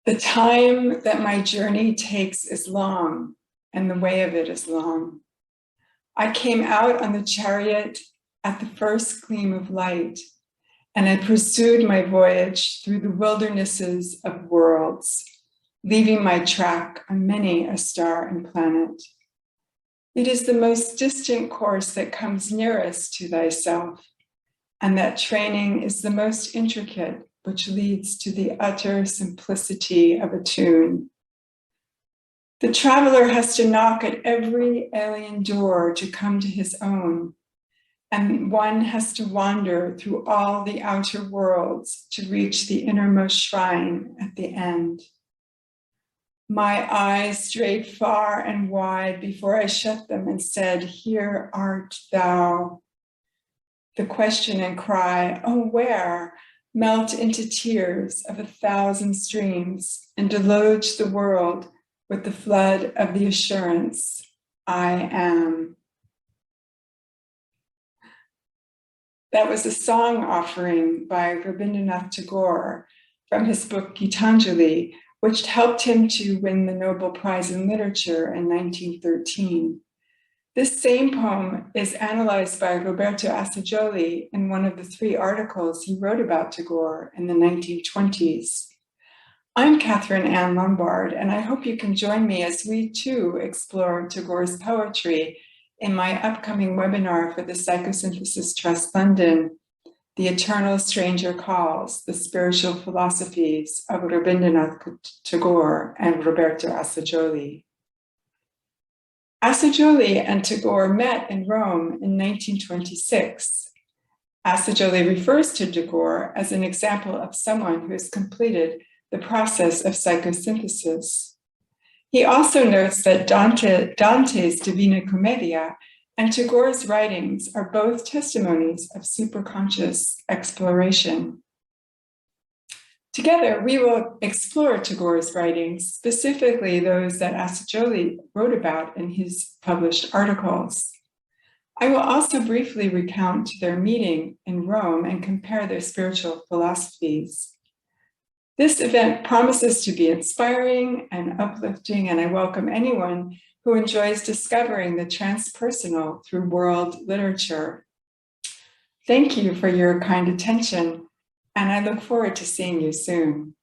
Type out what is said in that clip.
The time that my journey takes is long, and the way of it is long. I came out on the chariot at the first gleam of light, and I pursued my voyage through the wildernesses of worlds, leaving my track on many a star and planet. It is the most distant course that comes nearest to thyself, and that training is the most intricate, which leads to the utter simplicity of a tune. The traveler has to knock at every alien door to come to his own, and one has to wander through all the outer worlds to reach the innermost shrine at the end. My eyes strayed far and wide before I shut them and said, "Here art thou." The question and cry, "Oh, where?" melt into tears of 1,000 streams and deluge the world with the flood of the assurance, "I am." That was a song offering by Rabindranath Tagore from his book Gitanjali, which helped him to win the Nobel Prize in Literature in 1913. This same poem is analyzed by Roberto Assagioli in one of the 3 articles he wrote about Tagore in the 1920s. I'm Catherine Ann Lombard, and I hope you can join me as we too explore Tagore's poetry in my upcoming webinar for the Psychosynthesis Trust London, The Eternal Stranger Calls, The Spiritual Philosophies of Rabindranath Tagore and Roberto Assagioli. Assagioli and Tagore met in Rome in 1926. Assagioli refers to Tagore as an example of someone who has completed the process of psychosynthesis. He also notes that Dante's Divina Commedia and Tagore's writings are both testimonies of superconscious exploration. Together, we will explore Tagore's writings, specifically those that Assagioli wrote about in his published articles. I will also briefly recount their meeting in Rome and compare their spiritual philosophies. This event promises to be inspiring and uplifting, and I welcome anyone who enjoys discovering the transpersonal through world literature. Thank you for your kind attention, and I look forward to seeing you soon.